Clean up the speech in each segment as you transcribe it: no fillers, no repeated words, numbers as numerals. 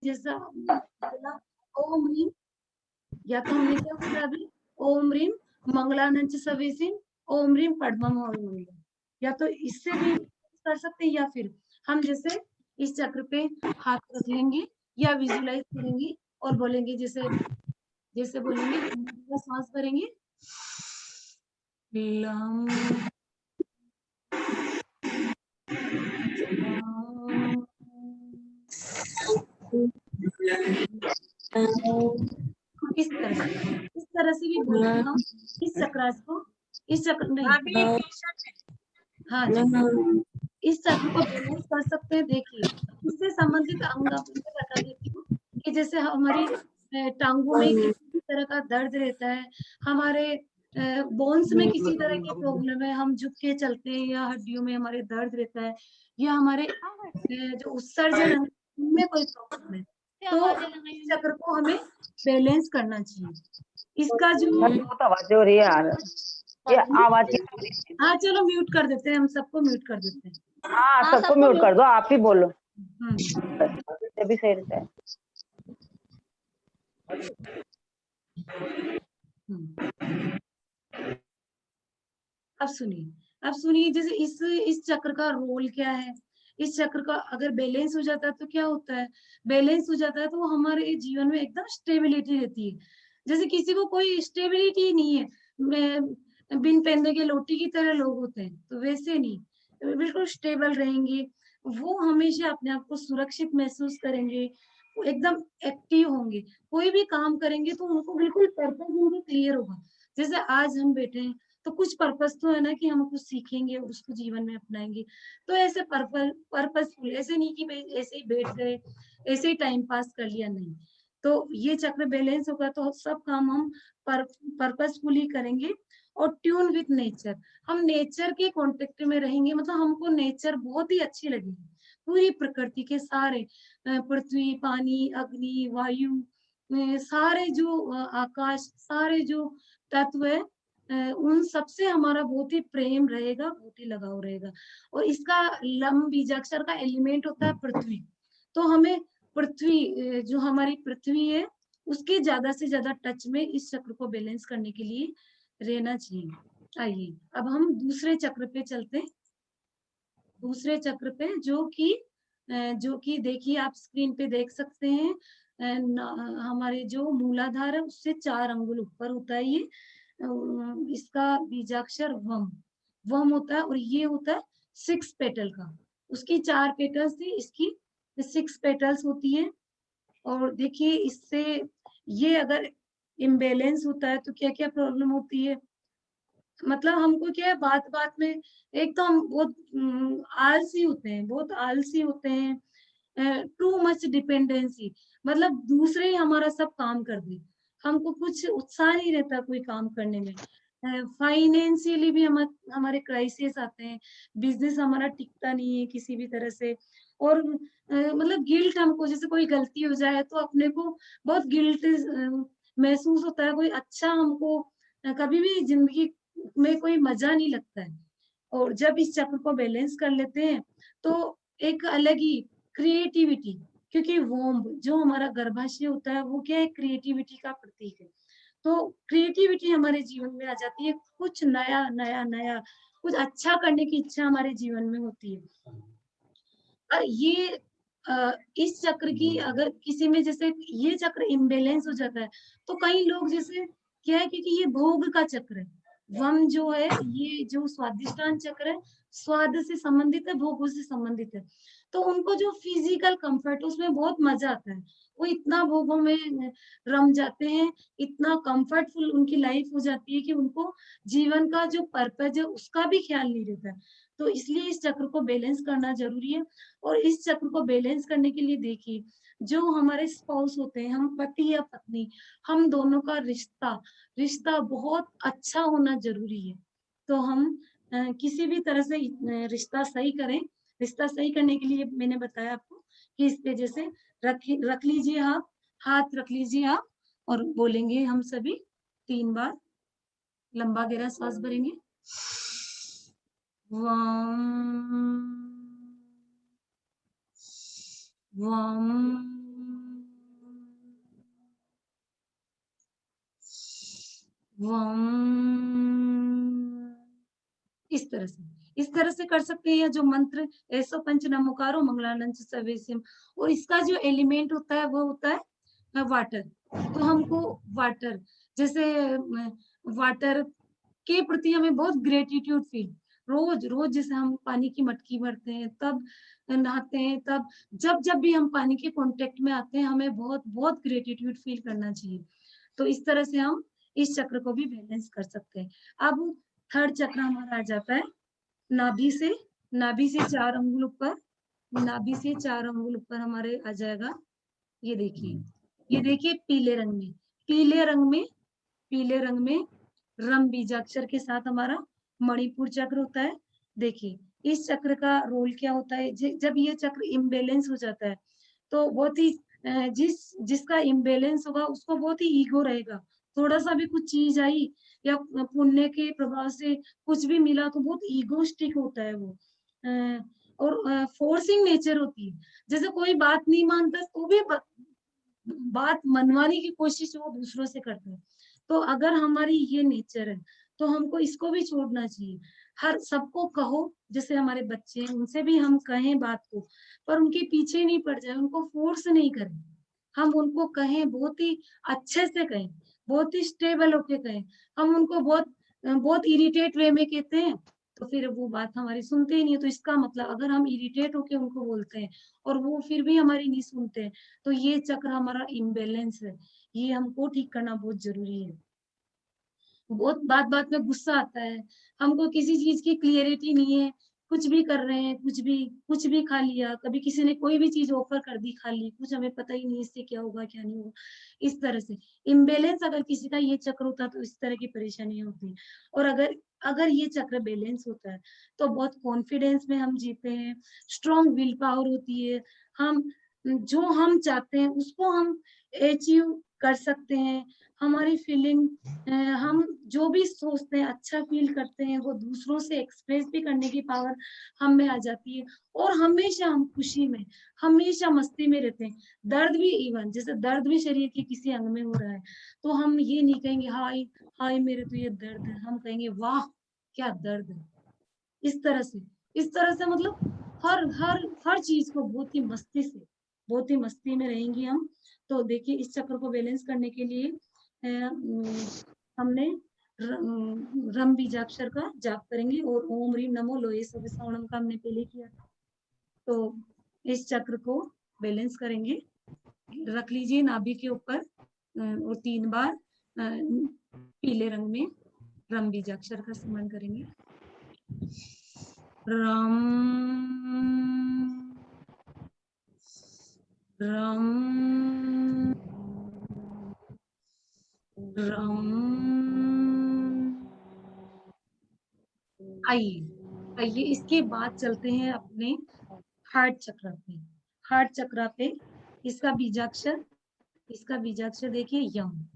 जैसा बोला ओम ह्रीम, या तो हमने क्या बोला अभी, ओम ह्रीम मंगलानंच सवेसिन, ओम ह्रीम पद्मम मंगलम, या तो इससे भी कर सकते हैं, या फिर हम जैसे इस चक्र पे हाथ रख लेंगे या विजुलाइज करेंगे और बोलेंगे, जैसे जैसे बोलेंगे, सांस भरेंगे, लम इस तरह से भी बोल के हम इस चक्रास को, इस चक्र नहीं, हाँ जी, इस चक्र को बैलेंस कर सकते हैं। देखिए, इससे संबंधित अंग आपको बता देती हूँ कि जैसे हमारी टांगों में किसी भी तरह का दर्द रहता है, हमारे बोन्स में किसी तरह की प्रॉब्लम है, हम झुक के चलते हैं या हड्डियों में हमारे दर्द रहता है, या हमारे जो उत्सर्जन अंग उनमें कोई प्रॉब्लम है, तो इस चक्र को हमें बैलेंस करना चाहिए। इसका जो बहुत आवाज हो रही है यार, ये आवाज की हो रही है। हाँ चलो म्यूट कर देते हैं, हम सबको म्यूट कर देते हैं। हाँ सबको म्यूट कर दो, आप ही बोलो, हम्म तभी सही रहता है। अब सुनिए, अब सुनिए, जैसे इस चक्र का रोल क्या है, इस चक्र का अगर बैलेंस हो जाता है तो क्या होता है, बैलेंस हो जाता है तो वो हमारे जीवन में एकदम स्टेबिलिटी रहती है। जैसे किसी को कोई स्टेबिलिटी नहीं है, बिन पैंदे के लोटी की तरह लोग होते हैं, तो वैसे नहीं, बिल्कुल स्टेबल रहेंगे, वो हमेशा अपने आप को सुरक्षित महसूस करेंगे, वो एकदम एक्टिव होंगे, कोई भी काम करेंगे तो उनको बिल्कुल पर्पस उनको क्लियर होगा। जैसे आज हम बैठे हैं तो कुछ पर्पस तो है ना कि हम कुछ सीखेंगे और उसको जीवन में अपनाएंगे, तो ऐसे पर्पसफुल, ऐसे नहीं कि भाई ऐसे ही बैठ गए, ऐसे ही टाइम पास कर लिया, नहीं। तो ये चक्र बैलेंस होगा तो सब काम हम पर्पसफुली करेंगे और ट्यून विथ नेचर, हम नेचर के कांटेक्ट में रहेंगे, मतलब हमको नेचर बहुत ही अच्छी लगेगी, पूरी प्रकृति के सारे पृथ्वी, पानी, अग्नि, वायु, सारे जो आकाश, सारे जो तत्व है, उन सबसे हमारा बहुत ही प्रेम रहेगा, बहुत ही लगाव रहेगा। और इसका लम बीजाक्षर का एलिमेंट होता है पृथ्वी, तो हमें पृथ्वी, जो हमारी पृथ्वी है, उसके ज्यादा से ज्यादा टच में इस चक्र को बैलेंस करने के लिए रहना चाहिए। आइए अब हम दूसरे चक्र पे चलते हैं, दूसरे चक्र पे जो कि देखिए आप स्क्रीन पे देख सकते हैं, हमारे जो मूलाधार है उससे 4 अंगुल ऊपर होता है ये, इसका बीजाक्षर वम, वम होता है, और ये होता है 6 पेटल का, उसकी 4 पेटल्स थी, इसकी 6 पेटल्स होती है। और देखिए इससे ये अगर इम्बेलेंस होता है तो क्या क्या प्रॉब्लम होती है, मतलब हमको क्या है, बात बात में एक तो हम बहुत आलसी होते हैं, बहुत आलसी होते हैं, टू मच डिपेंडेंसी, मतलब दूसरे ही हमारा सब काम कर दे, हमको कुछ उत्साह नहीं रहता कोई काम करने में, फाइनेंशियली भी हमारे क्राइसिस आते हैं, बिजनेस हमारा टिकता नहीं है किसी भी तरह से, और मतलब गिल्ट, हमको जैसे कोई गलती हो जाए तो अपने को बहुत गिल्ट महसूस होता है, कोई अच्छा हमको कभी भी जिंदगी में कोई मजा नहीं लगता है। और जब इस चक्र को बैलेंस कर लेते हैं तो एक अलग ही क्रिएटिविटी, क्योंकि वोम जो हमारा गर्भाशय होता है वो क्या है, क्रिएटिविटी का प्रतीक है, तो क्रिएटिविटी हमारे जीवन में आ जाती है, कुछ नया नया नया, कुछ अच्छा करने की इच्छा हमारे जीवन में होती है। और ये इस चक्र की अगर किसी में जैसे ये चक्र इम्बेलेंस हो जाता है तो कई लोग जैसे क्या है, क्योंकि ये भोग का चक्र है, वम जो है ये जो स्वादिष्टान चक्र है, स्वाद से संबंधित है, भोगों से संबंधित है, तो उनको जो फिजिकल कंफर्ट उसमें बहुत मजा आता है, वो इतना भोगों में रम जाते हैं, इतना कंफर्टफुल उनकी लाइफ हो जाती है कि उनको जीवन का जो पर्पज है उसका भी ख्याल नहीं रहता है। तो इसलिए इस चक्र को बैलेंस करना जरूरी है। और इस चक्र को बैलेंस करने के लिए देखिए, जो हमारे स्पाउस होते हैं, हम पति या पत्नी, हम दोनों का रिश्ता रिश्ता बहुत अच्छा होना जरूरी है। तो हम किसी भी तरह से रिश्ता सही करें, रिश्ता सही करने के लिए मैंने बताया आपको कि इस पे जैसे रख लीजिए आप, हाथ रख लीजिए आप, और बोलेंगे हम सभी 3 बार, लंबा गहरा सांस भरेंगे, वाम वाम वम, इस तरह से कर सकते हैं। या जो मंत्र ऐसो पंच नमोकारो मंगलानंद सवेसिम, और इसका जो एलिमेंट होता है वो होता है वाटर। तो हमको वाटर, जैसे वाटर के प्रति हमें बहुत ग्रेटिट्यूड फील, रोज रोज जैसे हम पानी की मटकी भरते हैं, तब नहाते हैं, तब जब जब भी हम पानी के कांटेक्ट में आते हैं, हमें बहुत बहुत ग्रेटिट्यूड फील करना चाहिए। तो इस तरह से हम इस चक्र को भी बैलेंस कर सकते हैं। अब थर्ड चक्र हमारा आ जाता है नाभि से, नाभि से 4 अंगुल ऊपर, नाभि से 4 अंगुल ऊपर हमारे आ जाएगा। ये देखिए, ये देखिए पीले रंग में, पीले रंग में, पीले रंग में रम बीजाक्षर के साथ हमारा मणिपुर चक्र होता है। देखिए इस चक्र का रोल क्या होता है, जब ये चक्र इम्बेलेंस हो जाता है तो बहुत ही जिसका इम्बेलेंस होगा उसको बहुत ही ईगो रहेगा। थोड़ा सा भी कुछ चीज आई या पुण्य के प्रभाव से कुछ भी मिला तो बहुत ईगोस्टिक होता है वो, और फोर्सिंग नेचर होती है। जैसे कोई बात नहीं मानता तो भी बात मनवाने की कोशिश वो दूसरों से करता है। तो अगर हमारी ये नेचर है तो हमको इसको भी छोड़ना चाहिए। हर सबको कहो, जैसे हमारे बच्चे हैं उनसे भी हम कहें बात को, पर उनके पीछे नहीं पड़ जाए, उनको फोर्स नहीं करें। हम उनको कहें, बहुत ही अच्छे से कहें, बहुत ही स्टेबल होके कहें। हम उनको बहुत बहुत इरिटेट वे में कहते हैं तो फिर वो बात हमारी सुनते ही नहीं है। तो इसका मतलब अगर हम इरिटेट होके उनको बोलते हैं और वो फिर भी हमारी नहीं सुनते हैं, तो ये चक्र हमारा इम्बेलेंस है, ये हमको ठीक करना बहुत जरूरी है। बहुत बात बात में गुस्सा आता है, हमको किसी चीज की क्लियरिटी नहीं है, कुछ भी कर रहे हैं, कुछ भी खा लिया, कभी किसी ने कोई भी चीज ऑफर कर दी, खा ली, कुछ हमें पता ही नहीं इससे क्या होगा क्या नहीं होगा। इस तरह से इम्बेलेंस अगर किसी का ये चक्र होता है तो इस तरह की परेशानियां होती है। और अगर अगर ये चक्र बैलेंस होता है तो बहुत कॉन्फिडेंस में हम जीते हैं, स्ट्रॉन्ग विल पावर होती है, हम जो हम चाहते हैं उसको हम अचीव कर सकते हैं। हमारी फीलिंग, हम जो भी सोचते हैं अच्छा फील करते हैं वो दूसरों से एक्सप्रेस भी करने की पावर हम में आ जाती है। और हमेशा हम खुशी में, हमेशा मस्ती में रहते हैं। दर्द भी, इवन जैसे दर्द भी शरीर के किसी अंग में हो रहा है तो हम ये नहीं कहेंगे हाय हाय मेरे तो ये दर्द है, हम कहेंगे वाह क्या दर्द है। इस तरह से, इस तरह से मतलब हर चीज को बहुत ही मस्ती से, बहुत ही मस्ती में रहेंगे हम। तो देखिए इस चक्र को बैलेंस करने के लिए हमने रम बीजाक्षर का जाप करेंगे और ओम ह्रीम नमो लोहे सविसावणम का हमने पहले किया था। तो इस चक्र को बैलेंस करेंगे, रख लीजिए नाभि के ऊपर और 3 बार पीले रंग में रम बीजाक्षर का स्मरण करेंगे। रम रम रम। आइए आइए इसके बाद चलते हैं अपने हार्ट चक्र पे। हार्ट चक्र पे इसका बीजाक्षर देखिए यम,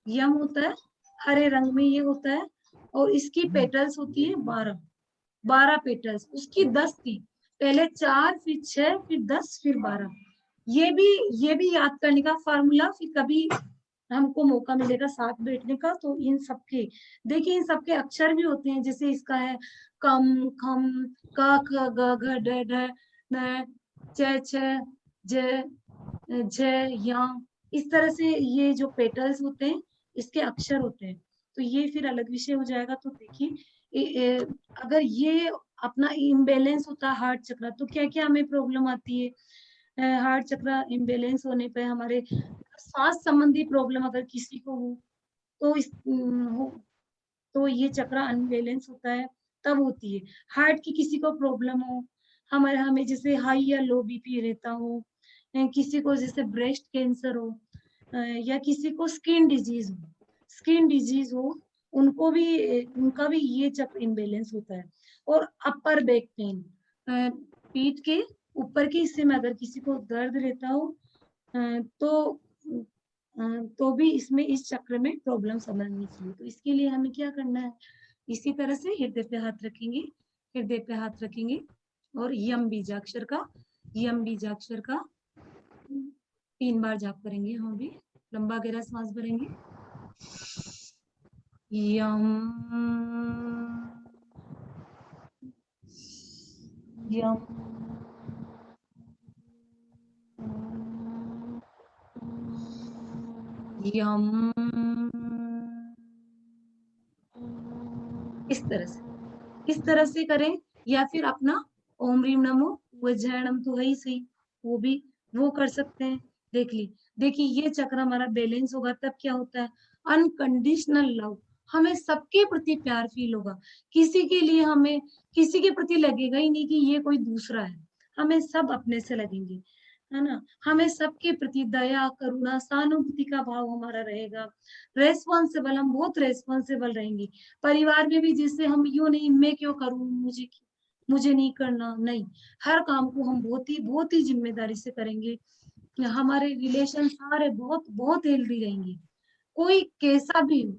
यम होता है, हरे रंग में ये होता है। और इसकी पेटल्स होती है 12, 12 पेटल्स, उसकी 10 थी, पहले 4 फिर 6 फिर 10 फिर 12। ये भी याद करने का फार्मूला, फिर कभी हमको मौका मिलेगा साथ बैठने का तो इन सबके, देखिए इन सबके अक्षर भी होते हैं। जैसे इसका है कम खम क ख ग घ ढ ढ न च छ ज झ या, इस तरह से ये जो पेटल्स होते हैं इसके अक्षर होते हैं। तो ये फिर अलग विषय हो जाएगा। तो देखिए अगर ये अपना इम्बेलेंस होता है हार्ट चक्र तो क्या क्या हमें प्रॉब्लम आती है। हार्ट चक्र इम्बेलेंस होने पे हमारे सांस संबंधी प्रॉब्लम अगर किसी को हो तो तो ये चक्र अनबैलेंस होता है, तब होती है। हार्ट की किसी को प्रॉब्लम हो, हमारे हमें जैसे हाई या लो बीपी रहता हो, किसी को जैसे ब्रेस्ट कैंसर हो, या किसी को स्किन डिजीज हो, उनका भी ये चक्र इम्बेलेंस होता है। और अपर बैक पेन, पीठ के ऊपर के हिस्से में अगर किसी को दर्द रहता हो तो तो भी इसमें इस चक्र में प्रॉब्लम समझनी चाहिए। तो इसके लिए हमें क्या करना है, इसी तरह से हृदय पे हाथ रखेंगे, हृदय पे हाथ रखेंगे और यम बीजाक्षर का 3 बार जाप करेंगे। हम भी लंबा गहरा सांस भरेंगे यम यम यम। इस तरह से करें, या फिर अपना ओम ह्रीम नमो वज्रयाणम तो है ही सही, वो भी वो कर सकते हैं। देखिए ये चक्र हमारा बैलेंस होगा तब क्या होता है, अनकंडीशनल लव, हमें सबके प्रति प्यार फील होगा, किसी के लिए हमें किसी के प्रति लगेगा ही नहीं कि ये कोई दूसरा है, हमें सब अपने से लगेंगे, है ना। हमें सबके प्रति दया करुणा सहानुभूति का भाव हमारा रहेगा। रेस्पॉन्सिबल, हम बहुत रेस्पॉन्सिबल रहेंगे। परिवार में भी जैसे हम यूं नहीं मैं क्यों करूं, मुझे नहीं करना, नहीं, हर काम को हम बहुत ही जिम्मेदारी से करेंगे। हमारे रिलेशन सारे बहुत बहुत हेल्दी रहेंगे। कोई कैसा भी हो,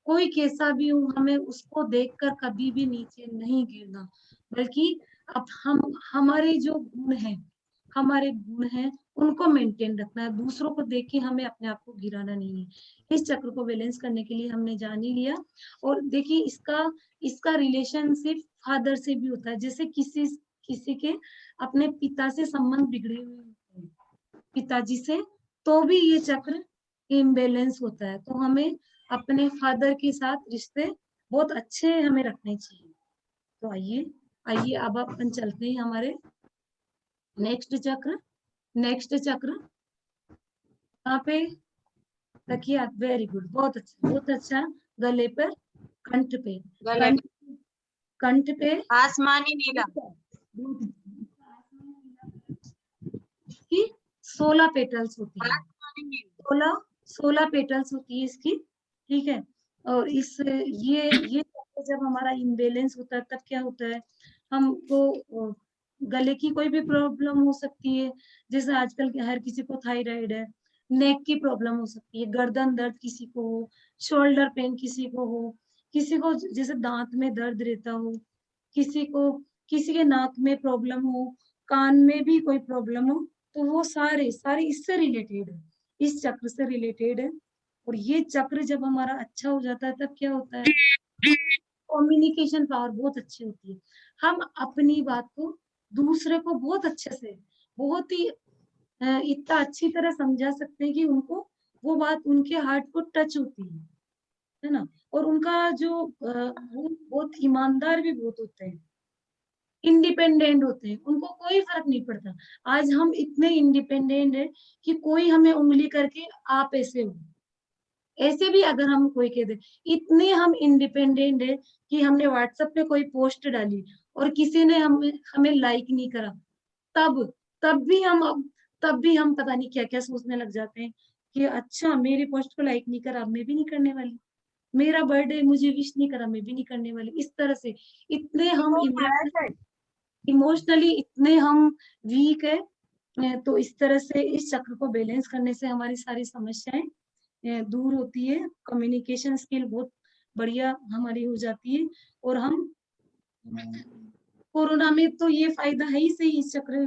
कोई कैसा भी हो, हमें उसको देखकर कभी भी नीचे नहीं गिरना, बल्कि अब हम हमारे जो गुण हैं, हमारे गुण हैं उनको मेंटेन रखना है, दूसरों को देख के हमें अपने आप को गिराना नहीं है। इस चक्र को बैलेंस करने के लिए हमने जान ही लिया। और देखिए इसका इसका रिलेशन सिर्फ फादर से भी होता है, जैसे किसी किसी के अपने पिता से संबंध बिगड़े हुए होते हैं, पिताजी से, तो भी ये चक्र इम्बेलेंस होता है। तो हमें अपने फादर के साथ रिश्ते बहुत अच्छे हमें रखने चाहिए। तो आइए आइए अब अपन चलते हैं हमारे नेक्स्ट चक्र यहाँ पे रखिए आप। वेरी गुड, बहुत अच्छा। गले पर, कंठ पे, गले कंठ कंठ पे आसमानी नीला। की 16 पेटल्स होती है, आसमानी नीला। 16 पेटल्स होती है इसकी, ठीक है। और ये जब हमारा इम्बेलेंस होता है तब क्या होता है, हमको गले की कोई भी प्रॉब्लम हो सकती है, जैसे आजकल के हर किसी को थायराइड है, नेक की प्रॉब्लम हो सकती है, गर्दन दर्द किसी को हो, शोल्डर पेन किसी को हो, किसी को जैसे दांत में दर्द रहता हो, किसी को किसी के नाक में प्रॉब्लम हो, कान में भी कोई प्रॉब्लम हो, तो वो सारे सारे इससे रिलेटेड है, इस चक्र से रिलेटेड है। और ये चक्र जब हमारा अच्छा हो जाता है तब क्या होता है, कम्युनिकेशन पावर बहुत अच्छी होती है, हम अपनी बात को दूसरे को बहुत अच्छे से, बहुत ही इतना अच्छी तरह समझा सकते हैं कि उनको वो बात उनके हार्ट को टच होती है ना। और उनका जो वो बहुत ईमानदार भी बहुत होते हैं, इंडिपेंडेंट होते हैं, उनको कोई फर्क नहीं पड़ता। आज हम इतने इंडिपेंडेंट है कि कोई हमें उंगली करके आप ऐसे हो, ऐसे भी अगर हम कोई कह दे, इतने हम इंडिपेंडेंट है कि हमने व्हाट्सएप पे कोई पोस्ट डाली और किसी ने हमें लाइक नहीं करा, तब तब भी हम तब भी हम पता नहीं क्या क्या सोचने लग जाते हैं कि अच्छा मेरी पोस्ट को लाइक नहीं करा, मैं भी नहीं करने वाली, मेरा बर्थडे मुझे विश नहीं करा, मैं भी नहीं करने वाली। इस तरह से इतने हम इमोशनली इतने हम वीक है। तो इस तरह से इस चक्र को बैलेंस करने से हमारी सारी समस्याएं दूर होती है, कम्युनिकेशन स्किल बहुत बढ़िया हमारी हो जाती है। और हम कोरोना में तो ये फायदा है ही सही इस चक्र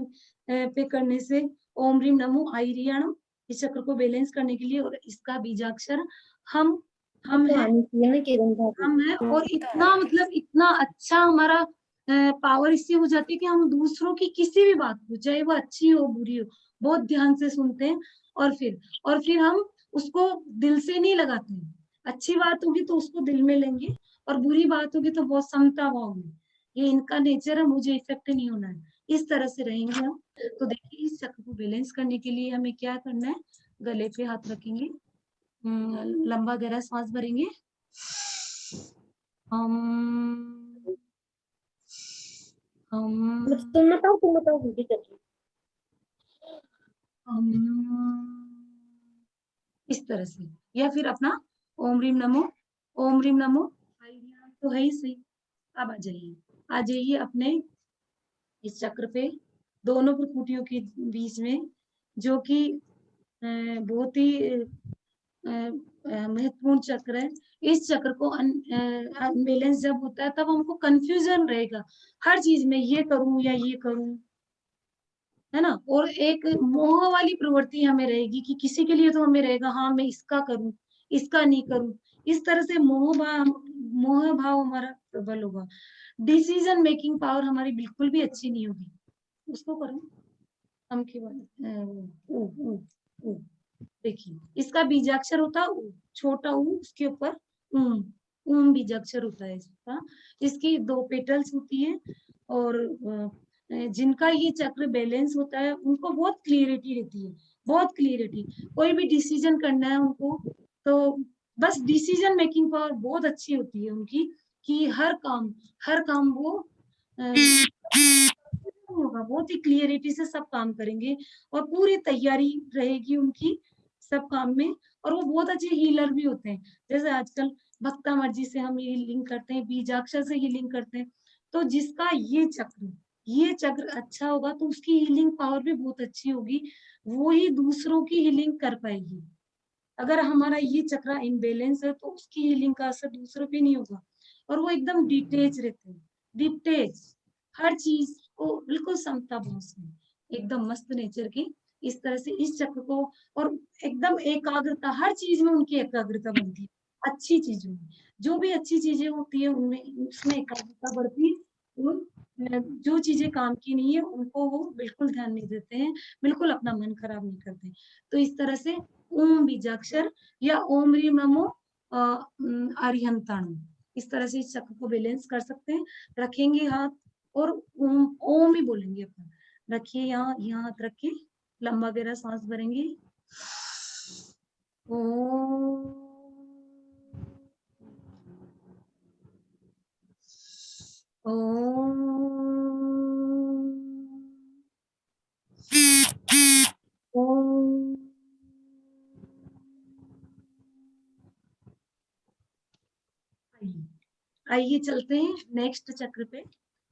पे करने से, ओम ह्रीम नमो आयरियाणम, इस चक्र को बैलेंस करने के लिए। और इसका बीजाक्षर हम हम है हम है। और इतना मतलब इतना अच्छा हमारा पावर इससे हो जाती है कि हम दूसरों की किसी भी बात को, चाहे वो अच्छी हो बुरी हो, बहुत ध्यान से सुनते हैं। और फिर हम उसको दिल से नहीं लगाते हैं, अच्छी बात होगी तो उसको दिल में लेंगे, और बुरी बात होगी तो बहुत समता भाव में, ये इनका नेचर है, मुझे इफेक्ट नहीं होना है, इस तरह से रहेंगे हम। तो देखिए इस चक्र को बैलेंस करने के लिए हमें क्या करना है, गले पे हाथ रखेंगे, लंबा गहरा सांस भरेंगे, हम तुम बताओ मुझे करके। इस तरह से, या फिर अपना ओम ह्रीम नमो, ओम ह्रीम नमो तो है ही सही। अब आ जाइए अपने इस चक्र पे, दोनों प्रकृतियों के बीच में, जो कि बहुत ही महत्वपूर्ण चक्र है। इस चक्र को अनबैलेंस जब होता है तब हमको कंफ्यूजन रहेगा हर चीज में, ये करूं या ये करूं, है ना। और एक मोह वाली प्रवृत्ति हमें रहेगी कि किसी के लिए तो हमें रहेगा हाँ मैं इसका करूं, इसका नहीं करूं, इस तरह से मोह भाव हमारा प्रबल होगा। डिसीजन मेकिंग पावर हमारी बिल्कुल भी अच्छी नहीं होगी। उसको करो हम की ऊ ऊ ऊ देखिए, इसका बीजाक्षर होता है ऊ, छोटा ऊ, उसके ऊपर ऊम, ऊम बीजाक्षर होता है इसका। इसकी 2 पेटल्स होती है और जिनका ये चक्र बैलेंस होता है उनको बहुत क्लियरिटी रहती है, बहुत क्लियरिटी। कोई भी डिसीजन करना है उनको तो बस डिसीजन मेकिंग पावर बहुत अच्छी होती है उनकी, कि हर काम वो होगा, बहुत ही क्लियरिटी से सब काम करेंगे और पूरी तैयारी रहेगी उनकी सब काम में। और वो बहुत अच्छे हीलर भी होते हैं, जैसे आजकल भक्ता मर्जी से हम हीलिंग करते हैं, बीजाक्षर से हीलिंग करते हैं। तो जिसका ये चक्र अच्छा होगा तो उसकी हीलिंग पावर भी बहुत अच्छी होगी, वो ही दूसरों की हीलिंग कर पाएगी। अगर हमारा ये चक्र इम्बेलेंस है तो उसकी हीलिंग का असर दूसरों पे नहीं होगा। और वो एकदम डिटेच रहते हैं, डिटेच, हर चीज को बिल्कुल समता भाव से, एकदम मस्त नेचर की। इस तरह से इस चक्र को, और एकदम एकाग्रता, हर चीज में उनकी एकाग्रता बनती है, अच्छी चीजों में, जो भी अच्छी चीजें होती है उनमें उसमें एकाग्रता बढ़ती है। और जो चीजें काम की नहीं है उनको वो बिल्कुल ध्यान नहीं देते हैं, बिल्कुल अपना मन खराब नहीं करते। तो इस तरह से ओम बीजाक्षर या ओम ह्रीम नमो अरिहंताणम, इस तरह से इस चक्र को बैलेंस कर सकते हैं। रखेंगे हाथ और ओम ओम ही बोलेंगे अपन। रखिए यहाँ हाथ रख के लंबा गहरा सांस भरेंगे। ओम ओम। आइए चलते हैं नेक्स्ट चक्र पे।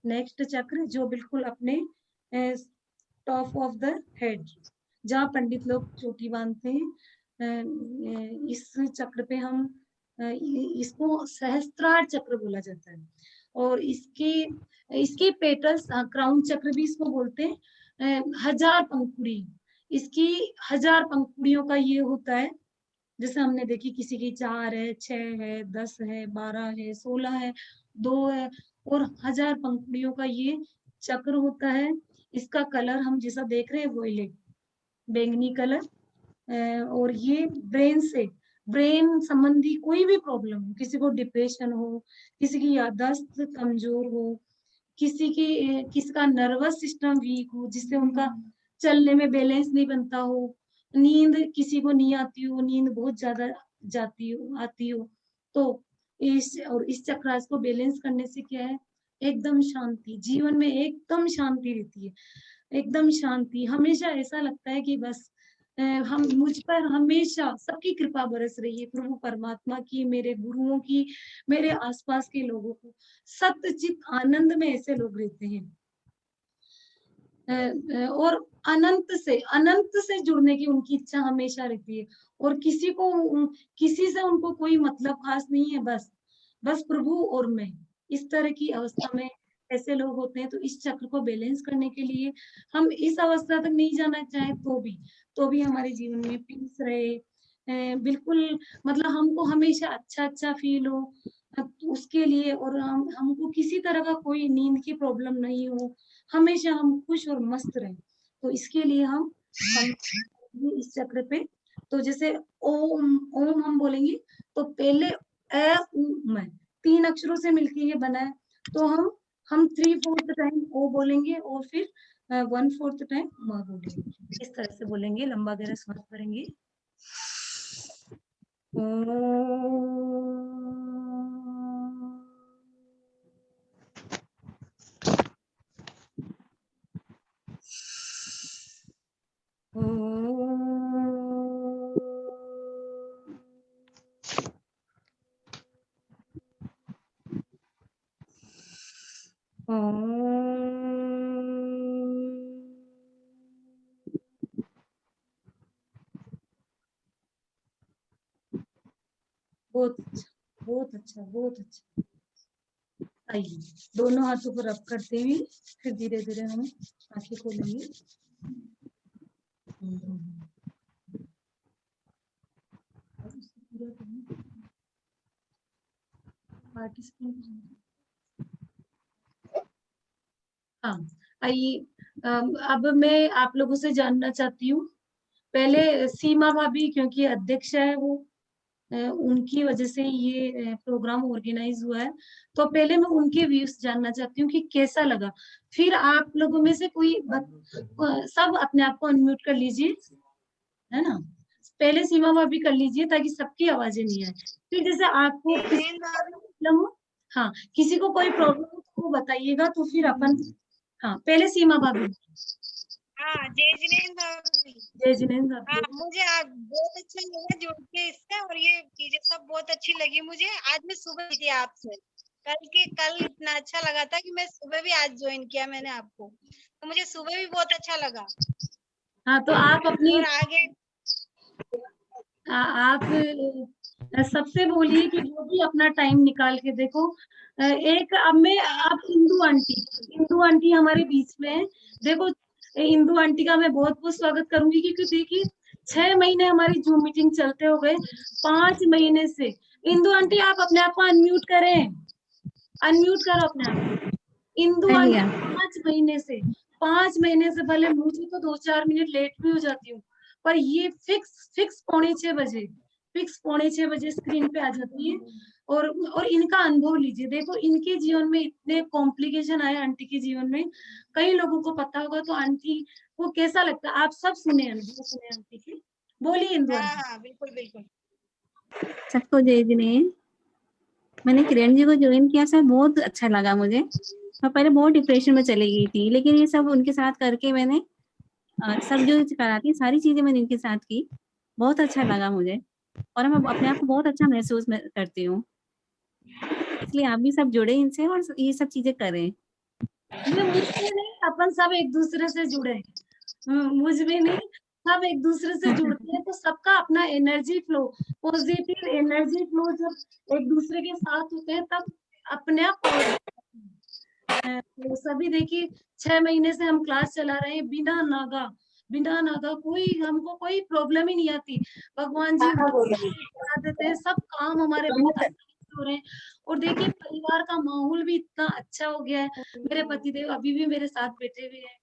नेक्स्ट चक्र जो बिल्कुल अपने टॉप ऑफ द हेड, जहाँ पंडित लोग चोटी बांधते हैं, इस चक्र पे हम इसको सहस्त्रार चक्र बोला जाता है। और इसके पेटल्स क्राउन चक्र भी इसको बोलते हैं। 1000 पंखुड़ी, इसकी 1000 पंखुड़ियों का ये होता है। जैसे हमने देखी किसी की 4 है, 6 है, 10 है, 12 है, 16 है, 2 है, और 1000 पंखुड़ियों का ये चक्र होता है। इसका कलर हम जैसा देख रहे हैं वोयलेट, बैंगनी कलर। और ये ब्रेन संबंधी कोई भी प्रॉब्लम हो, किसी को डिप्रेशन हो, किसी की याददाश्त कमजोर हो, किसी का नर्वस सिस्टम वीक हो, जिससे उनका चलने में बैलेंस नहीं बनता हो, नींद किसी को नहीं आती हो, नींद बहुत ज्यादा आती हो, तो इस चक्रास को बैलेंस करने से क्या है, एकदम शांति, जीवन में एकदम शांति रहती है, एकदम शांति। हमेशा ऐसा लगता है कि बस हम मुझ पर हमेशा सबकी कृपा बरस रही है, प्रभु परमात्मा की, मेरे गुरुओं की, मेरे आसपास के लोगों को, सत्यचित आनंद में ऐसे लोग रहते हैं। और अनंत से जुड़ने की उनकी इच्छा हमेशा रहती है। और किसी से उनको कोई मतलब खास नहीं है, बस प्रभु और मैं, इस तरह की अवस्था में ऐसे लोग होते हैं। तो इस चक्र को बैलेंस करने के लिए हम इस अवस्था तक नहीं जाना चाहे तो भी हमारे जीवन में पीस रहे, बिल्कुल, मतलब हमको हमेशा अच्छा अच्छा फील हो, उसके लिए, और हमको किसी तरह का कोई नींद की प्रॉब्लम नहीं हो, हमेशा हम खुश और मस्त रहें। तो इसके लिए हम इस चक्र पे, तो जैसे ओम ओम हम बोलेंगे तो पहले ए उ म 3 अक्षरों से मिलके ये बना है। तो हम 3/4 टाइम ओ बोलेंगे और फिर 1/4 टाइम म बोलेंगे। इस तरह से बोलेंगे, लंबा गहरा सांस भरेंगे। बहुत अच्छा, बहुत अच्छा, बहुत अच्छा। आइए दोनों हाथों को रब करते हुए फिर धीरे धीरे हम आंखें खोलेंगे। हाँ, आइए अब मैं आप लोगों से जानना चाहती हूँ, पहले सीमा भाभी क्योंकि अध्यक्ष है वो, उनकी वजह से ये प्रोग्राम ऑर्गेनाइज हुआ है, तो पहले मैं उनके व्यूज जानना चाहती हूँ कि कैसा लगा। फिर आप लोगों में से कोई सब अपने आप को अनम्यूट कर लीजिए, है ना। पहले सीमा भाभी कर लीजिए ताकि सबकी आवाजें नहीं आए। फिर जैसे आपको किसी को प्रॉब्लम हो, हाँ किसी को कोई प्रॉब्लम हो तो वो बताइएगा, तो फिर अपन, हाँ पहले सीमा भाभी। हाँ, जय जिनेंद्र भाभी। जय जिनेंद्र हाँ, भाभी। मुझे आज बहुत अच्छा लगा जुड़ के इससे, और ये चीजें सब बहुत अच्छी लगी मुझे। आज मैं सुबह थी आपसे, कल इतना अच्छा लगा था कि मैं सुबह भी आज ज्वाइन किया मैंने आपको, तो मुझे सुबह भी बहुत अच्छा लगा। हाँ तो आप अपनी और आगे आप सबसे बोलिए कि जो भी अपना टाइम निकाल के देखो, एक अब मैं आप इंदू आंटी हमारे बीच में है। देखो इंदू आंटी का मैं बहुत बहुत स्वागत करूंगी, क्योंकि देखिए 6 महीने हमारी जूम मीटिंग चलते हो गए, 5 महीने से। इंदू आंटी आप अपने आप को अनम्यूट करें, अनम्यूट करो अपने आप को। इंदु कर आंटी लिया। 5 महीने से भले मुझे तो 2-4 मिनट लेट भी हो जाती हूँ, पर ये फिक्स पौने छह बजे स्क्रीन पे आ जाती है। और इनका अनुभव लीजिए, देखो इनके जीवन में इतने कॉम्प्लिकेशन आए आंटी के जीवन में, कई लोगों को पता होगा, तो आंटी को कैसा लगता है, आप सब सुने अनुभव सुने आंटी के। बोलिए इंदु हाँ आंटी। हाँ बिल्कुल बिल्कुल। सबको जय जिनेंद्र। मैंने किरण जी को ज्वाइन किया, सर बहुत अच्छा लगा मुझे। मैं पहले बहुत डिप्रेशन में चली गई थी, लेकिन ये सब उनके साथ करके मैंने सब जो कराती सारी चीजें मैंने इनके साथ की, बहुत अच्छा लगा मुझे, और मैं अपने आप को बहुत अच्छा महसूस करती हूँ। इसलिए आप भी सब जुड़े इनसे और ये सब चीजें करें। ये मुझसे नहीं, अपन सब एक दूसरे से जुड़े हैं। मुझ में नहीं, सब एक दूसरे से जुड़ते हैं, तो सबका अपना energy flow, positive energy flow जब एक दूसरे के साथ होते हैं, तब अपने आप तो सभी देखिए 6 महीने से हम क्लास चला रहे हैं बिना नागा कोई हमको कोई प्रॉब्लम ही नहीं आती। भगवान जी बता देते हैं, सब काम हमारे बहुत अच्छे से हो रहे हैं। और देखिए परिवार का माहौल भी इतना अच्छा हो गया है, मेरे पतिदेव अभी भी मेरे साथ बैठे हुए हैं।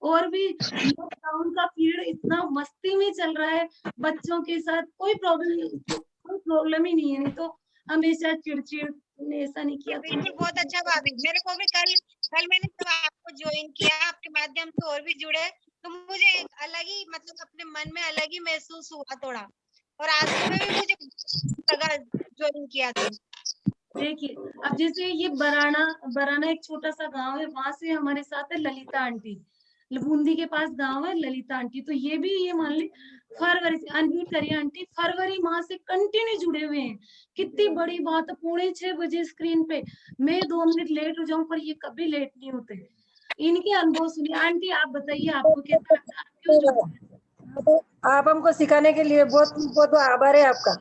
और भी लॉकडाउन का पीरियड इतना मस्ती में चल रहा है, बच्चों के साथ कोई प्रॉब्लम ही नहीं है। नहीं तो हमेशा चिड़चिड़, तुमने ऐसा नहीं किया, बिल्कुल बहुत अच्छा भाभी। मेरे को भी कल मैंने जब आपको ज्वाइन किया, आपके माध्यम से और भी जुड़े, तो मुझे एक अलग ही मतलब अपने मन में अलग ही महसूस हुआ थोड़ा। और आज सुबह भी मुझे लगा ज्वाइन किया तो। देखिए अब जैसे ये बराना एक छोटा सा गांव है, वहां से हमारे साथ है ललिता आंटी, बूंदी के पास गांव है ललिता आंटी। तो ये भी ये मान ली फरवरी से अनम्यूट करिए आंटी, फरवरी माह से कंटिन्यू जुड़े हुए हैं। कितनी बड़ी बात है, 5:45 स्क्रीन पे मैं 2 मिनट लेट हो जाऊं, पर ये कभी लेट नहीं होते। इनके अनुभव सुनिए। आंटी आप बताइए, आपको कैसा लगता है, आप क्यों जुड़े? आप हमको सिखाने के लिए बहुत बहुत आभार है आपका।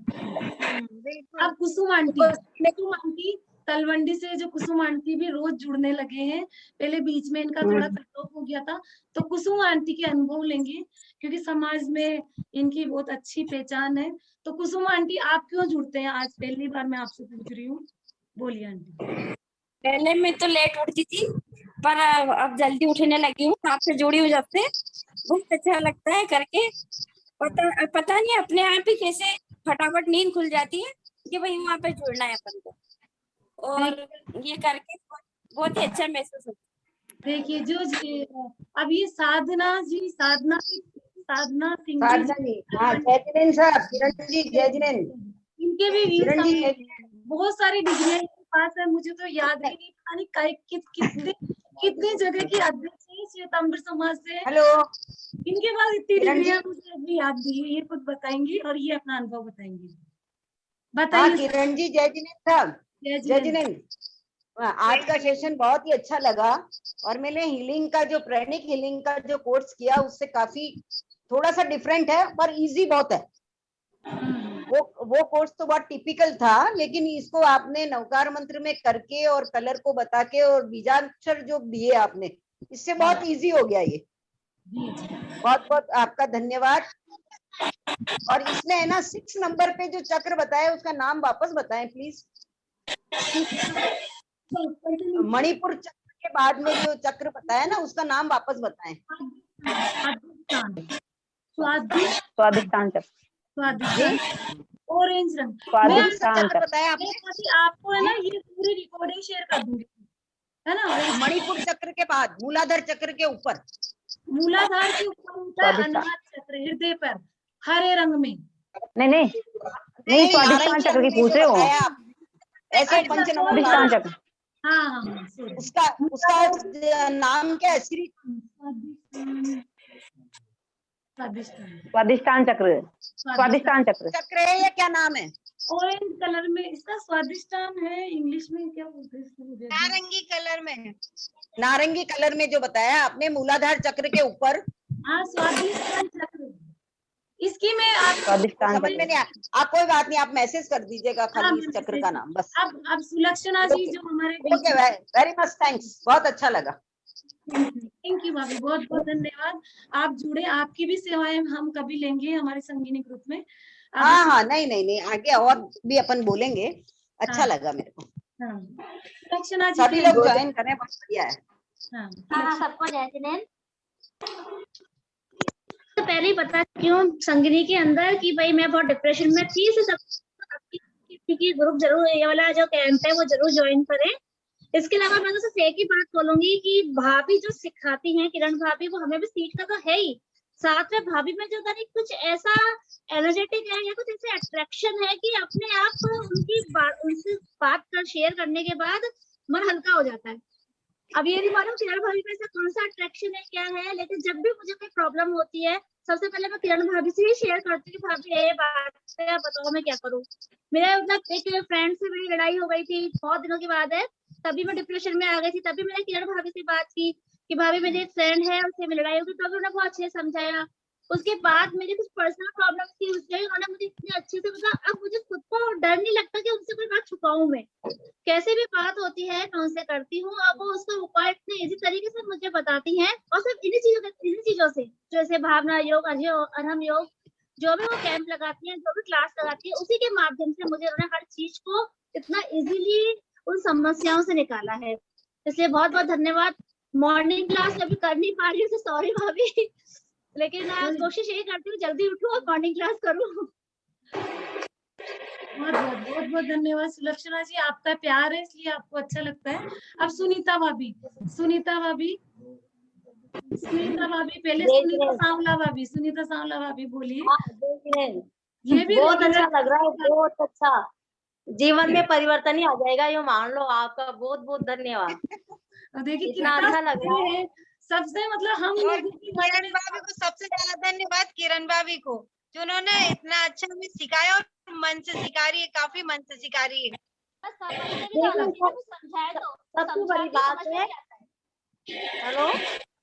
बिल्कुल। अब कुसुम आंटी तलवंडी से, जो कुसुम आंटी भी रोज जुड़ने लगे हैं, पहले बीच में इनका थोड़ा कट ऑफ हो गया था, तो कुसुम आंटी के अनुभव लेंगे, क्योंकि समाज में इनकी बहुत अच्छी पहचान है। तो कुसुम आंटी आप क्यों जुड़ते हैं? आज पहली बार मैं आपसे पूछ रही हूँ, बोलिए आंटी। पहले मैं तो लेट उठती थी, पर अब जल्दी उठने लगी हूँ। आपसे जुड़ी हूँ जब से, बहुत अच्छा लगता है करके। पता नहीं अपने आप ही कैसे फटाफट नींद खुल जाती है कि भाई वहाँ पे जुड़ना है अपन को, और ये करके बहुत ही अच्छा महसूस होता है। देखिए अब ये साधना सिंह साधना जी, हाँ जय जिनेंद्र साहब, किरण जी जय जिनेंद्र। इनके भी किरण जी जय बहुत सारी डिग्रियां इनके पास है, मुझे तो याद ही नहीं, पता नहीं कितनी जगह की अध्यक्ष है श्वेतांबर समाज से। हेलो इनके पास इतनी किरण जी। डिग्रियां मुझे अभी याद नहीं है। ये खुद बताएंगी और ये अपना अनुभव बताएंगी। हाँ बताइए किरण जी जय जिनेंद्र साहब। जय जय जिनेंद्र। जिनेंद्र। आज का सेशन बहुत ही अच्छा लगा, और मैंने हीलिंग का जो प्राणिक हीलिंग का जो कोर्स किया उससे काफी थोड़ा सा डिफरेंट है, पर इजी बहुत है। वो कोर्स तो बहुत टिपिकल था, लेकिन इसको आपने नवकार मंत्र में करके और कलर को बता के और बीजाक्षर जो दिए आपने, इससे बहुत इजी हो गया ये। बहुत बहुत आपका धन्यवाद। और इसमें है ना 6 नंबर पे जो चक्र बताया उसका नाम वापस बताएं प्लीज। मणिपुर चक्र के बाद में जो चक्र बताया ना उसका नाम वापस बताएं। स्वादिष्टान, स्वादिष्टान चक्र, स्वादिष्टान, ऑरेंज रंग। स्वादिष्टान चक्र चक्र, बताया आपने। आपको है ना ये पूरी रिकॉर्डिंग शेयर कर दूंगी, है ना। मणिपुर चक्र के बाद मूलाधार चक्र के ऊपर, मूलाधार के ऊपर होता है स्वादिष्टान। अनाहत चक्र, हृदय पर हरे रंग में। नहीं स्वादिष्टान चक्र की पूछ रहे हो। ऐसे पंच नंबर स्वादिष्टान चक्र, हाँ, sorry। उसका नाम क्या है? श्री स्वादिष्टान चक्र, स्वादिष्टान चक्र, चक्र है या क्या नाम है? ऑरेंज कलर में इसका स्वादिष्टान है, इंग्लिश में क्या बोलते हैं इसको मुझे? नारंगी कलर में है। नारंगी कलर में जो बताया आपने मूलाधार चक्र के ऊपर। हाँ, स्वादिष्टान चक्र। इसकी मैं आपको स्वादिष्टान समझ में नहीं आया। आप कोई बात नहीं, आप मैसेज कर दीजिएगा खाली इस चक्र का नाम बस। अब सुलक्षणा जी जो हमारे ओके, वेरी मच थैंक्स, बहुत अच्छा लगा। थैंक यू भाभी, बहुत बहुत धन्यवाद। आप जुड़े, आपकी भी सेवाएं हम कभी लेंगे हमारे संगीनी ग्रुप में। हाँ, नहीं, आगे और भी अपन बोलेंगे। अच्छा लगा मेरे को। सुलक्षणा जी सभी लोग ज्वाइन करें, बहुत बढ़िया है। हाँ, सबको जय जिनेंद्र। तो पहले ही बता क्यों संगिनी के अंदर कि भाई मैं बहुत डिप्रेशन में थी, सब की ग्रुप जरूर, ये वाला जो कैंप है वो जरूर ज्वाइन करें। इसके अलावा मैं तो सिर्फ एक ही बात बोलूंगी कि भाभी जो सिखाती हैं, किरण भाभी, वो हमें भी सीखना तो है ही, साथ में भाभी में जो कुछ ऐसा एनर्जेटिक है या कुछ ऐसे अट्रैक्शन है कि अपने आप उनसे बात कर शेयर करने के बाद मन हल्का हो जाता है। अब ये नहीं मालूम किरण भाभी में ऐसा कौन सा अट्रैक्शन है, क्या है, लेकिन जब भी मुझे कोई प्रॉब्लम होती है सबसे पहले मैं किरण भाभी से ही शेयर करती हूँ, भाभी ये बात है, बताओ मैं क्या करूँ। मेरा मतलब एक फ्रेंड से मेरी लड़ाई हो गई थी, बहुत दिनों की बात है, तभी मैं डिप्रेशन में आ गई थी। तभी मैंने किरण भाभी से बात की कि भाभी मेरी एक फ्रेंड है, उससे मेरी लड़ाई होगी, तभी उन्होंने बहुत अच्छे से समझाया। उसके बाद मेरी कुछ पर्सनल प्रॉब्लम थी, उसके उन्होंने मुझे इतने अच्छे से मतलब अब मुझे खुद को डर नहीं लगता कि उनसे कोई बात छुपाऊं। मैं कैसे भी बात होती है मैं उनसे करती हूँ, अब वो उसका उपाय इतने इजी तरीके से मुझे बताती हैं, और सिर्फ इन्हीं चीजों से, जैसे भावना योग, अरहम योग, जो भी वो कैंप लगाती हैं, जो भी क्लास लगाती है, उसी के माध्यम से मुझे उन्होंने हर चीज को इतना इजीली उन समस्याओं से निकाला है। इसलिए बहुत बहुत धन्यवाद। मॉर्निंग क्लास अभी कर नहीं पा रही हूँ, सॉरी भाभी, लेकिन कोशिश यही करती हूँ जल्दी उठूं और मॉर्निंग क्लास करूँ। बहुत धन्यवाद सुलक्षणा जी, आपका प्यार है इसलिए आपको अच्छा लगता है। अब सुनीता भाभी पहले सुनीता सांवला भाभी बोलिए। ये भी बहुत अच्छा लग रहा है, बहुत अच्छा, जीवन में परिवर्तन ही आ जाएगा, ये मान लो। आपका बहुत बहुत धन्यवाद। देखिए कितना अच्छा लग रहा है। सबसे मतलब हम किरण भाभी को सबसे ज्यादा धन्यवाद, किरण भाभी को, जो उन्होंने इतना अच्छा हमें सिखाया और मन से सिखा रही है, काफी मन से सिखा रही है। सबसे बड़ी बात है। हेलो,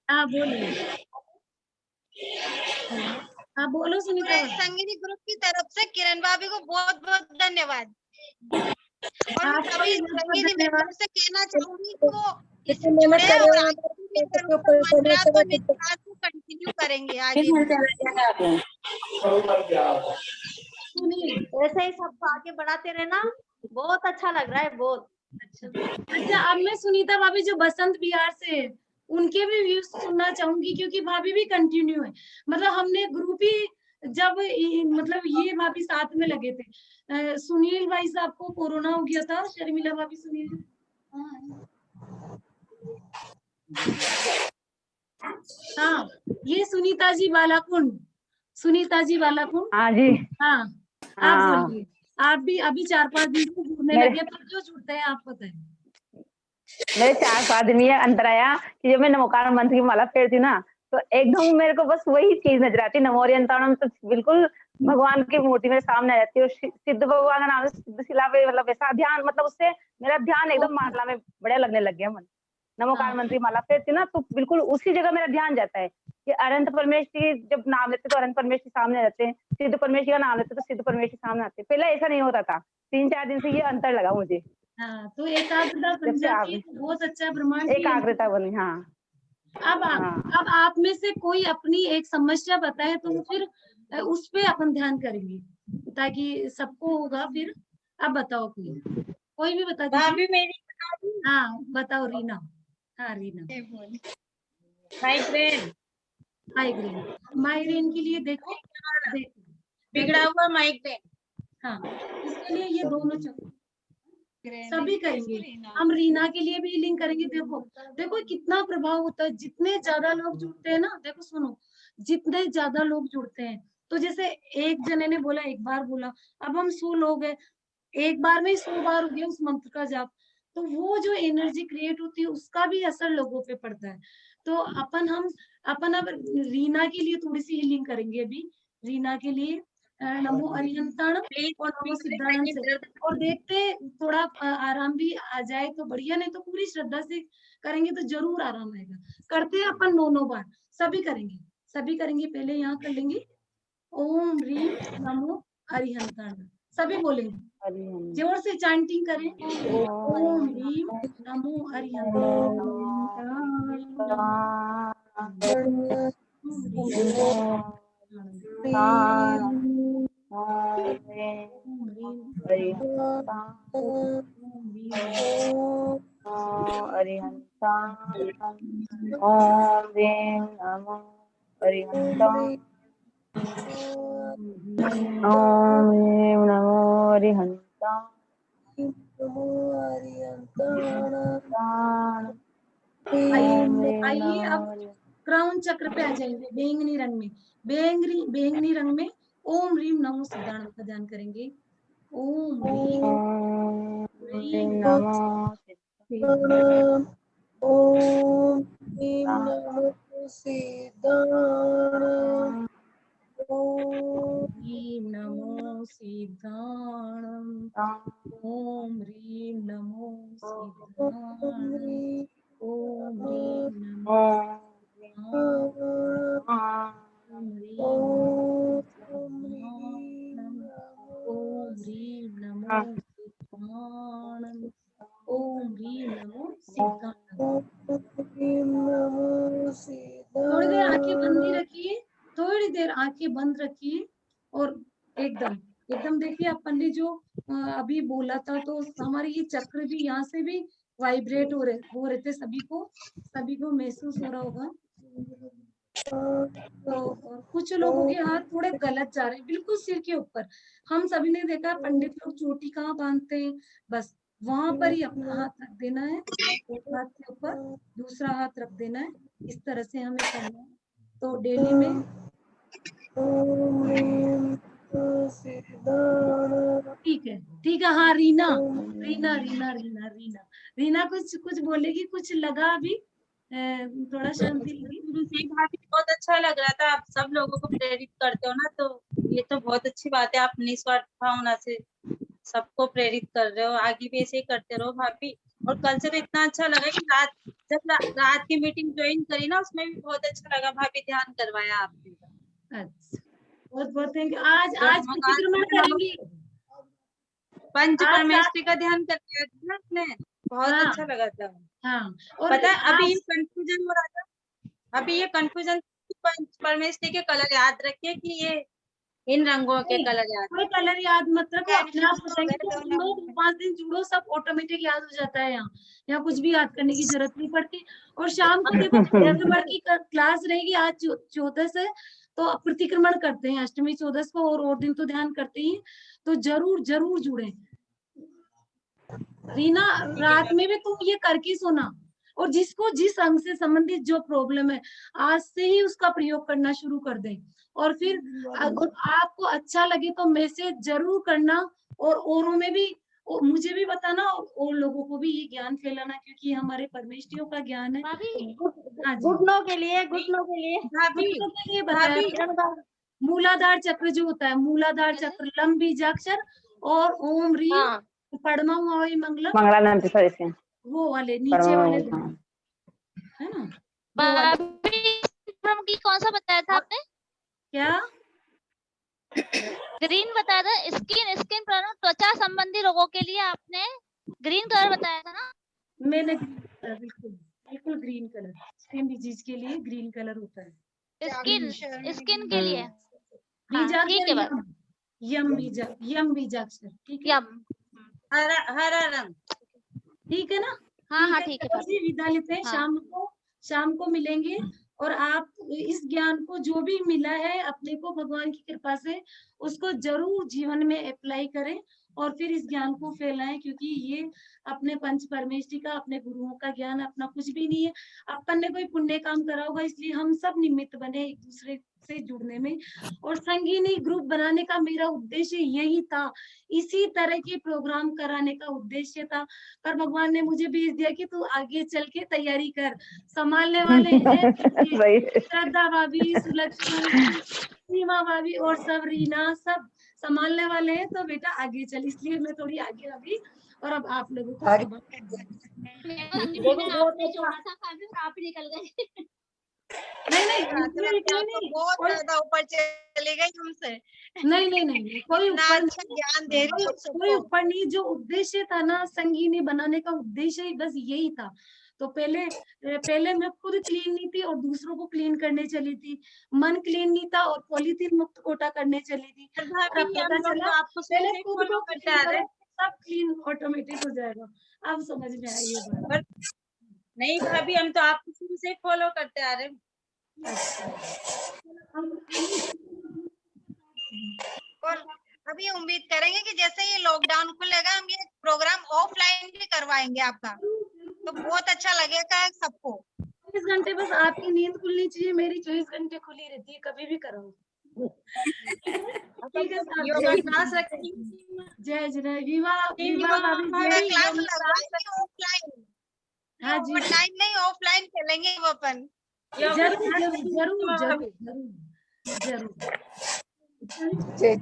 हाँ बोलिए। हाँ बोलो सुनीता। संगीनी ग्रुप की तरफ से किरण भाभी को बहुत बहुत धन्यवाद। और मैं सभी संगीनी मेंबर से कहना चाहूंगी को कंटिन्यू करेंगे आगे। ऐसे ही सबको आगे बढ़ाते रहना, बहुत अच्छा लग रहा है, बहुत अच्छा। अब मैं सुनीता भाभी जो बसंत बिहार से, उनके भी व्यूज सुनना चाहूंगी, क्योंकि भाभी भी कंटिन्यू है। मतलब हमने ग्रुप ही जब मतलब ये भाभी साथ में लगे थे। सुनील भाई साहब को कोरोना हो गया था, शर्मिला भाभी सुनील, हाँ ये सुनीता जी बालाकुंड, हाँ जी, हाँ आप बोलिए। आप भी अभी 4-5 दिन से जुड़ने लगे, तो जो जुड़ते हैं आप बताएं। मेरे 4-5 दिन में अंतर आया कि जब मैं नमोकार मंत्र की माला फेरती ना, तो एकदम मेरे को बस वही चीज नजर आती, नमोरियंताणम, तो बिल्कुल भगवान की मूर्ति मेरे सामने आ जाती है। सिद्ध भगवान का नाम है, सिद्ध शिला पे, मतलब ऐसा ध्यान, मतलब उससे मेरा ध्यान एकदम माला में बढ़िया लगने लग गया। मन नमोकार मंत्र की माला फेरती ना, तो बिल्कुल उसी जगह मेरा ध्यान जाता है कि अनंत परमेश्वरी जब नाम लेते तो अनंत परमेश्वरी सामने रहते हैं, सिद्ध परमेश्वरी का नाम लेते तो सिद्ध परमेश्वरी सामने आते हैं। पहले ऐसा नहीं होता था, 3-4 दिन से ये अंतर लगा मुझे। हाँ, तो एकाग्रता बन जाती है, बहुत अच्छा ब्रह्मांड की एकाग्रता बनी। हाँ, अब आप में से कोई अपनी एक समस्या बताए तो फिर उस पे अपन ध्यान करेंगे ताकि सबको होगा। फिर अब बताओ, कोई भी बता दीजिए। भाभी मेरी बता दूं? हाँ बताओ रीना। हाँ रीना। माइग्रेन, माइग्रेन, माइग्रेन के लिए देखो बिगड़ा हुआ माइग्रेन। हाँ, इसके लिए ये दोनों सभी करेंगे। हम रीना के लिए भी हीलिंग करेंगे। देखो देखो कितना प्रभाव होता है, जितने ज्यादा लोग जुड़ते हैं ना। देखो सुनो, जितने ज्यादा लोग जुड़ते हैं, तो जैसे एक जने ने बोला, एक बार बोला, अब हम 100 लोग हैं, एक बार में 100 बार हो गया उस मंत्र का जाप, तो वो जो एनर्जी क्रिएट होती है उसका भी असर लोगों पे पड़ता है। तो अपन अब रीना के लिए थोड़ी सी हीलिंग करेंगे अभी। रीना के लिए नमो अरिहंताणम और नमो सिद्धाणम से, और देखते हैं थोड़ा आराम भी आ जाए तो बढ़िया, नहीं तो पूरी श्रद्धा से करेंगे तो जरूर आराम आएगा। करते हैं अपन 9 बार, सभी करेंगे। पहले यहाँ कर लेंगे ओम ह्रीम नमो अरिहंताणम, सभी बोलेंगे, जोर से चांटिंग करें। ओम ह्रीम नमो आइए अब क्राउन चक्र पे आ जाएंगे, बैंगनी रंग में। बैंगनी रंग में ओम ह्रीम नमो सिद्धाणम का ध्यान करेंगे। ओम ह्रीम नमो ओम ह्रीम नमो सिद्धाणम। ह्रीम नमो सिद्धाणम। ओम ह्रीम नमो सिद्धाणम। ओम ह्रीम नमो ओम ह्रीम नमो सिद्धाणम। ओम ह्रीम नमो सिद्धाणम। थोड़ी देर आंखें बंद ही रखिए, थोड़ी देर आंखें बंद रखिए, और एकदम देखिए अपन ने जो अभी बोला था, तो हमारे ये चक्र भी यहाँ से भी वाइब्रेट हो रहे थे, सभी को महसूस हो रहा होगा। तो और कुछ लोगों के हाथ थोड़े गलत जा रहे हैं, बिल्कुल सिर के ऊपर। हम सभी ने देखा पंडित लोग चोटी कहाँ बांधते हैं, बस वहां पर ही अपना हाथ रख देना है, एक हाथ के ऊपर दूसरा हाथ रख देना है, इस तरह से हमें करना है। तो डेली में ठीक है। हाँ रीना रीना रीना रीना रीना रीना कुछ बोलेगी, कुछ लगा अभी थोड़ा शांति लगी। भाभी बहुत अच्छा लग रहा था, आप सब लोगों को प्रेरित करते हो ना, तो ये तो बहुत अच्छी बात है। आप निस्वार्थ भावना से सबको प्रेरित कर रहे हो, आगे भी ऐसे ही करते रहो भाभी। और कल से तो इतना अच्छा लगा कि जब रात की मीटिंग ज्वाइन करी ना, उसमें भी बहुत अच्छा लगा भाभी, ध्यान करवाया आपने। अच्छा, बहुत बहुत थैंक यू। आज प्रतिक्रमण करेंगे, पंच परमेश्वरी का ध्यान करके ना आपने, बहुत अच्छा लगा था। हाँ, और पता है अभी ये कंफ्यूजन हो रहा था, अभी ये कंफ्यूजन, पंच परमेश्वरी के कलर याद रखिए कि ये इन रंगों के कलर याद, कोई कलर याद मत रखो, अपने आप बताएंगे। तो जुड़ो, 5 दिन जुड़ो, सब ऑटोमेटिक याद हो जाता है। यहाँ कुछ भी याद करने की जरूरत नहीं पड़ती। और शाम को देखो प्रतिक्रमण की क्लास रहेगी आज 14 से, तो प्रतिक्रमण करते हैं अष्टमी 14 को, और दिन तो ध्यान करते ही, तो जरूर जरूर जुड़े। रीना रात में भी तुम ये करके सोना, और जिसको जिस अंग से संबंधित जो प्रॉब्लम है, आज से ही उसका प्रयोग करना शुरू कर दे। और फिर अगर आपको अच्छा लगे तो मैसेज जरूर करना, और औरों में भी, मुझे भी बताना, और लोगों को भी ये ज्ञान फैलाना, क्योंकि हमारे परमेष्टियों का ज्ञान है। घुटनों के लिए भाभी बताया, मूलाधार चक्र जो होता है, मूलाधार चक्र, लंब बीजाक्षर और ओम ह्रीम पद्मं हवै मंगलम, वो वाले नीचे वाले है ना। की कौन सा बताया था आपने? क्या ग्रीन बताया था, स्किन प्रॉब्लम, त्वचा संबंधी रोगों के लिए आपने ग्रीन कलर बताया था ना? मैंने बिल्कुल ग्रीन कलर, स्किन डिजीज के लिए ग्रीन कलर होता है। स्किन के लिए हाँ, बीजाक्षर ठीक है बाबा। यम बीजाक्षर, ठीक है, यम। हरा रंग। ठीक है ना? हाँ ठीक ठीक है चलो बाबा। जी, विदा लेते हैं। हाँ। शाम को मिलेंगे, और आप इस ज्ञान को जो भी मिला है अपने को भगवान की कृपा से, उसको जरूर जीवन में अप्लाई करें और फिर इस ज्ञान को फैलाएं, क्योंकि ये अपने पंच परमेष्टि का, अपने गुरुओं का ज्ञान, अपना कुछ भी नहीं है। अपन ने कोई पुण्य काम करा होगा, इसलिए हम सब निमित्त बने एक दूसरे से जुड़ने में, और संगीनी ग्रुप बनाने का मेरा उद्देश्य यही था, इसी तरह के प्रोग्राम कराने का उद्देश्य था। पर भगवान ने मुझे भेज दिया कि तू आगे चल के तैयारी कर, संभालने वाले हैं सही। श्रद्धा भाभी, सुलक्षणा, सीमा भाभी और सब, रीना, सब संभालने वाले हैं, तो बेटा आगे चल। इसलिए मैं थोड़ी आगे आ गई, और अब आप लोगों को आगे- आपने छोड़ा था काफी, आप ही निकल गए। नहीं, बहुत कोई- ज्यादा ऊपर चली गई हमसे। नहीं, कोई इतना ऊपर अच्छा ज्ञान दे रही हो कोई सबको। ऊपर नहीं। जो उद्देश्य था ना संगीनी बनाने का, उद्देश्य ही बस यही था। तो पहले मैं खुद क्लीन नहीं थी और दूसरों को क्लीन करने चली थी, मन क्लीन नहीं था और पॉलीथीन मुक्त कोटा करने चली थी। और अब भाभी हम पता लोग चला तो आपको शुरू पहले से खुद फॉलो को करते क्लीन आ रहे करो, हैं। सब क्लीन ऑटोमेटिक हो जाएगा। अब समझ में आई ये बात। नहीं भाभी, हम तो आपको शुरू से फॉलो करते आ रहे हैं। और अभी उम्मीद करेंगे कि जैसे ये लॉकडाउन खुलेगा, हम ये प्रोग्राम ऑफलाइन भी करवाएंगे आपका, तो बहुत अच्छा लगेगा सबको। 24 घंटे बस आपकी नींद खुलनी चाहिए, मेरी 24 घंटे खुली रहती है, कभी भी करो। ठीक है साहब, योगा क्लास रखेंगे। जय जय विवाह भाभी योगा जी। क्लास लगवाएंगे ऑफलाइन। हाँ जी, ऑनलाइन नहीं, ऑफलाइन खेलेंगे वो अपन। जरूर। जय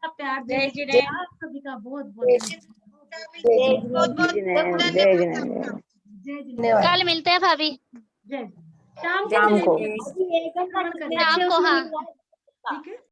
प्यार जय देने जिनेन्द्र। का सभी का बहुत जय बहुत बहुत जय धन्यवाद जिनेन्द्र। आपका। जय धन्यवाद। कल मिलते हैं भाभी। जय शाम शाम को। मिलेंगे। शाम को, हाँ। ठीक है।